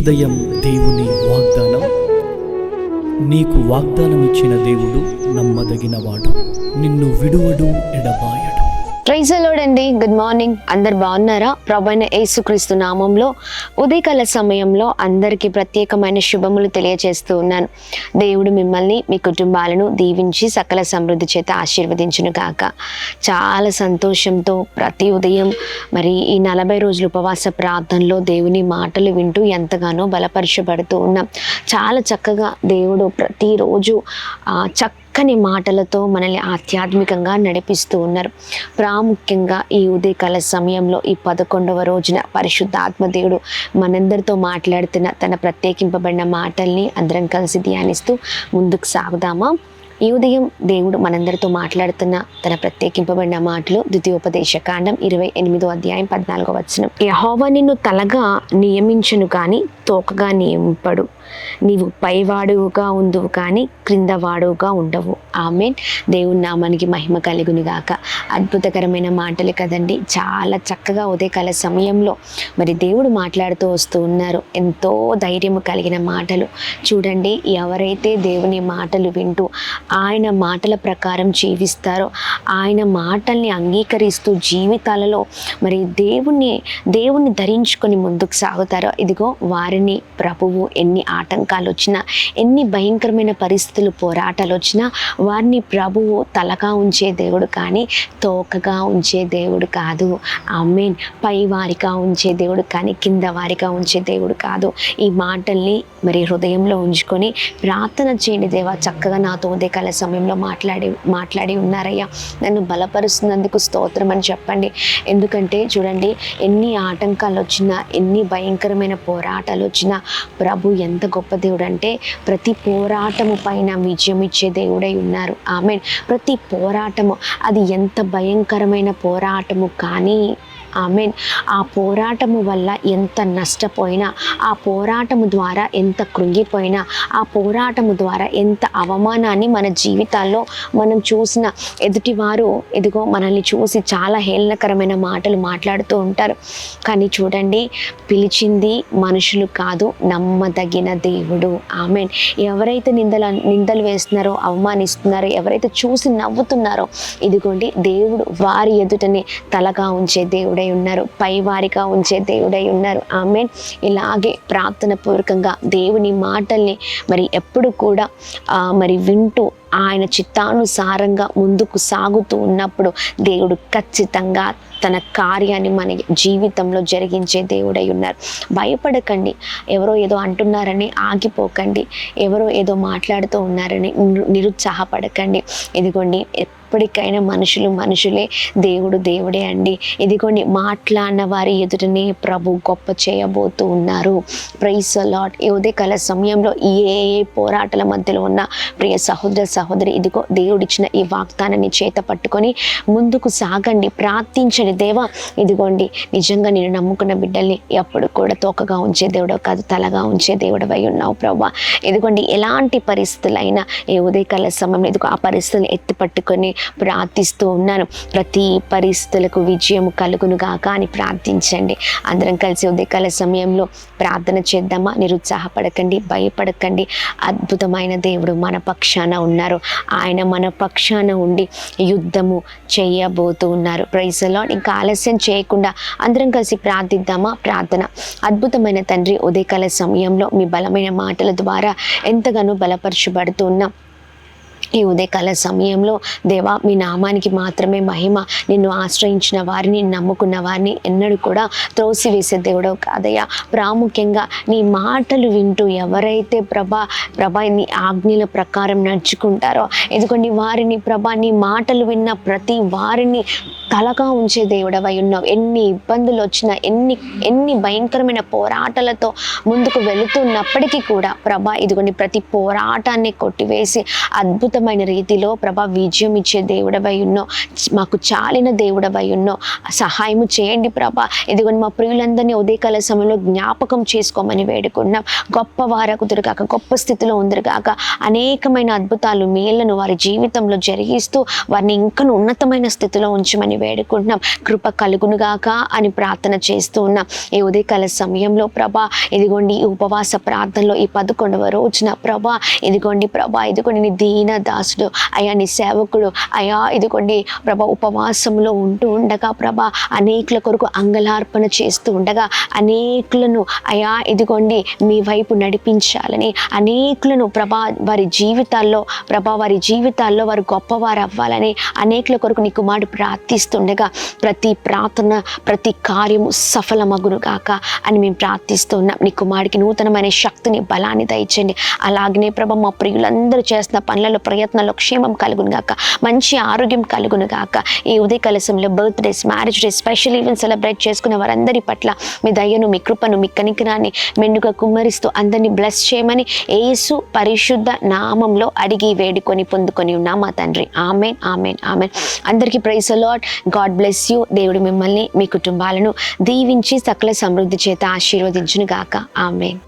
ఉదయం దేవుని వాగ్దానం. నీకు వాగ్దానం ఇచ్చిన దేవుడు నమ్మదగినవాడు, నిన్ను విడువడు, ఎడబాయడు. ప్రైజ్ ది లార్డ్ అండి. Good morning. అందరు బాగున్నారా? ప్రభువైన యేసుక్రీస్తు నామంలో ఉదయకాల సమయంలో అందరికీ ప్రత్యేకమైన శుభములు తెలియజేస్తూ ఉన్నాను. దేవుడు మిమ్మల్ని, మీ కుటుంబాలను దీవించి సకల సమృద్ధి చేత ఆశీర్వదించును గాక. చాలా సంతోషంతో ప్రతి ఉదయం మరి ఈ 40 రోజుల ఉపవాస ప్రార్థనలో దేవుని మాటలు వింటూ ఎంతగానో బలపరచబడుతూ ఉన్నాం. చాలా చక్కగా దేవుడు ప్రతిరోజు చక్కని మాటలతో మనల్ని ఆధ్యాత్మికంగా నడిపిస్తూ ఉన్నారు. ప్రాముఖ్యంగా ఈ ఉదయకాల సమయంలో ఈ 11వ రోజున పరిశుద్ధాత్మ దేవుడు మనందరితో మాట్లాడుతున్న తన ప్రత్యేకింపబడిన మాటల్ని అందరం కలిసి ధ్యానిస్తూ ముందుకు సాగుదామా? ఈ ఉదయం దేవుడు మనందరితో మాట్లాడుతున్న తన ప్రత్యేకింపబడిన మాటలు ద్వితీయోపదేశకాండం 28వ అధ్యాయం 14వ వచనం. యెహోవా నిన్ను తలగా నియమించును కానీ తోకగా నియమింపడు, నీవు పైవాడుగా ఉండువు కానీ క్రిందవాడుగా ఉండవు. ఆమేన్. దేవుని నామానికి మహిమ కలుగును గాక. అద్భుతకరమైన మాటలు కదండి. చాలా చక్కగా ఉదయకాల సమయంలో మరి దేవుడు మాట్లాడుతూ వస్తూ ఉన్నారు. ఎంతో ధైర్యం కలిగిన మాటలు. చూడండి, ఎవరైతే దేవుని మాటలు వింటూ ఆయన మాటల ప్రకారం జీవిస్తారో, ఆయన మాటల్ని అంగీకరిస్తూ జీవితాలలో మరి దేవుణ్ణి ధరించుకొని ముందుకు సాగుతారో, ఇదిగో వారిని ప్రభువు ఎన్ని ఆటంకాలు వచ్చినా, ఎన్ని భయంకరమైన పరిస్థితులు, పోరాటాలు వచ్చినా వారిని ప్రభువు తలగా ఉంచే దేవుడు కానీ తోకగా ఉంచే దేవుడు కాదు. ఆమేన్. పై వారిగా ఉంచే దేవుడు కానీ కింద వారిగా ఉంచే దేవుడు కాదు. ఈ మాటల్ని మరి హృదయంలో ఉంచుకొని ప్రార్థన చేయండి. దేవా, చక్కగా నాతో ఉదయకాల సమయంలో మాట్లాడి ఉన్నారయ్యా, నన్ను బలపరుస్తున్నందుకు స్తోత్రం అని చెప్పండి. ఎందుకంటే చూడండి, ఎన్ని ఆటంకాలు వచ్చినా, ఎన్ని భయంకరమైన పోరాటాలు వచ్చినా ప్రభు ఎంత గొప్ప దేవుడు అంటే ప్రతి పోరాటము పైన విజయం ఇచ్చే దేవుడై ఉన్నారు. ఆమేన్. ప్రతి పోరాటము అది ఎంత భయంకరమైన పోరాటము కానీ ఆమేన్, ఆ పోరాటము వల్ల ఎంత నష్టపోయినా, ఆ పోరాటము ద్వారా ఎంత కృంగిపోయినా, ఆ పోరాటము ద్వారా ఎంత అవమానాన్ని మన జీవితాల్లో మనం చూసిన ఎదుటివారు ఇదిగో మనల్ని చూసి చాలా హేళనకరమైన మాటలు మాట్లాడుతూ ఉంటారు. కానీ చూడండి, పిలిచింది మనుషులు కాదు, నమ్మదగిన దేవుడు. ఆమేన్. ఎవరైతే నిందలు వేస్తున్నారో, అవమానిస్తున్నారో, ఎవరైతే చూసి నవ్వుతున్నారో, ఇదిగోండి దేవుడు వారి ఎదుటనే తలగా ఉంచే దేవుడే ఉన్నారు, పైవారిగా ఉంచే దేవుడై ఉన్నారు. ఆమేన్. ఇలాగే ప్రార్థన పూర్వకంగా దేవుని మాటల్ని మరి ఎప్పుడు కూడా మరి వింటూ ఆయన చిత్తానుసారంగా ముందుకు సాగుతూ ఉన్నప్పుడు దేవుడు ఖచ్చితంగా తన కార్యాన్ని మన జీవితంలో జరిగించే దేవుడై ఉన్నారు. భయపడకండి. ఎవరో ఏదో అంటున్నారని ఆగిపోకండి. ఎవరో ఏదో మాట్లాడుతూ ఉన్నారని నిరుత్సాహపడకండి. ఇదిగోండి, ఎప్పటికైనా మనుషులే, దేవుడు దేవుడే అండి. ఇదిగోండి, మాట్లాడిన వారి ఎదుటనే ప్రభు గొప్ప చేయబోతూ ఉన్నారు. Praise the lord. ఈ ఉదయకాల సమయంలో ఏ పోరాటాల మధ్యలో ఉన్న ప్రియ సహోదరి, ఇదిగో దేవుడిచ్చిన ఈ వాగ్దానాన్ని చేత పట్టుకొని ముందుకు సాగండి. ప్రార్థించండి. దేవా, ఇదిగోండి, నిజంగా నేను నమ్ముకున్న బిడ్డల్ని ఎప్పుడు కూడా తోకగా ఉంచే దేవుడు కాదు, తలగా ఉంచే దేవుడవై ఉన్నావు ప్రభా. ఇదిగోండి, ఎలాంటి పరిస్థితులైనా ఈ ఉదయకాల సమయంలో ఇదిగో ఆ పరిస్థితులను ఎత్తి పట్టుకొని ప్రార్థిస్తూ ఉన్నాను. ప్రతి పరిస్థితులకు విజయం కలుగును గాక అని ప్రార్థించండి. అందరం కలిసి ఉదయకాల సమయంలో ప్రార్థన చేద్దామా? నిరుత్సాహపడకండి, భయపడకండి. అద్భుతమైన దేవుడు మన పక్షాన ఉన్నారు. ఆయన మన పక్షాన ఉండి యుద్ధము చేయబోతూ ఉన్నారు. Praise the lord. ఇంకా ఆలస్యం చేయకుండా అందరం కలిసి ప్రార్థిద్దామా? ప్రార్థన. అద్భుతమైన తండ్రి, ఉదయకాల సమయంలో మీ బలమైన మాటల ద్వారా ఎంతగానో బలపరచబడుతూ ఉన్నాం. ఈ ఉదయకాల సమయంలో దేవా, మీ నామానికి మాత్రమే మహిమ. నిన్ను ఆశ్రయించిన వారిని, నమ్ముకున్న వారిని ఎన్నడూ కూడా త్రోసివేసే దేవుడవు కాదయ్యా. ప్రాముఖ్యంగా నీ మాటలు వింటూ ఎవరైతే ప్రభా నీ ఆజ్ఞల ప్రకారం నడుచుకుంటారో, ఎందుకంటే వారిని నీ మాటలు విన్న ప్రతి వారిని తలగా ఉంచే దేవుడవై ఉన్నావు. ఎన్ని ఇబ్బందులు వచ్చినా, ఎన్ని భయంకరమైన పోరాటాలతో ముందుకు వెళుతున్నప్పటికీ కూడా ఇదిగోండి ప్రతి పోరాటాన్ని కొట్టివేసి అద్భుతమైన రీతిలో విజయం ఇచ్చే దేవుడవై ఉన్నావు. మాకు చాలిన దేవుడవై ఉన్నావు. సహాయము చేయండి ఇదిగోండి మా ప్రియులందరినీ ఉదయకాల సమయంలో జ్ఞాపకం చేసుకోమని వేడుకున్నాం. గొప్ప వారకుదురు కాక, గొప్ప స్థితిలో ఉందరు కాక, అనేకమైన అద్భుతాలు, మేళ్లను వారి జీవితంలో జరిగిస్తూ వారిని ఇంకా ఉన్నతమైన స్థితిలో ఉంచమని వేడుకుంటున్నాం. కృప కలుగునుగాక అని ప్రార్థన చేస్తూ ఉన్నాం. ఈ ఉదయకాల సమయంలో ప్రభా ఇదిగోండి ఈ ఉపవాస ప్రార్థనలో ఈ 11వ రోజున ప్రభా ఇదిగోండి నీ దీన దాసుడు అయ్యా, నీ సేవకుడు అయ్యా ఇదిగోండి ప్రభా ఉపవాసంలో ఉంటూ ఉండగా ప్రభా అనేకుల కొరకు అంగలార్పణ చేస్తూ ఉండగా అనేకులను అయ్యా ఇదిగోండి మీ వైపు నడిపించాలని, అనేకులను వారి జీవితాల్లో వారు గొప్పవారు అవ్వాలని అనేకుల కొరకు నీ కుమారుడు ప్రార్థిస్తుండగా ప్రతి ప్రార్థన ప్రతి కార్యము సఫలమగును గాక అని మేము ప్రార్థిస్తున్నాం. నీ కుమారుడికి నూతనమైన శక్తిని బలాన్ని దయచేయండి. అలాగనే ప్రభా మా ప్రియులందరూ చేస్తున్న పనులలో ప్రయత్నాల్లో క్షేమం కలుగును గాక, మంచి ఆరోగ్యం కలుగును గాక. ఈ ఉదయ సమయంలో birthdays, marriage days, special event celebrate చేసుకునే వారందరి పట్ల మీ దయను, మీ కృపను, మీ కనికరాన్ని మెండుగా కుమ్మరిస్తూ అందరినీ బ్లెస్ చేయమని యేసు పరిశుద్ధ నామంలో అడిగి వేడుకొని పొందుకొని ఉన్నాం మా తండ్రి. Amen, amen, amen. అందరికీ praise the Lord. God bless you. దేవుడు మిమ్మల్ని మీ కుటుంబాలను దీవించి సకల సమృద్ధి చేత ఆశీర్వదించును గాక. ఆమెన్.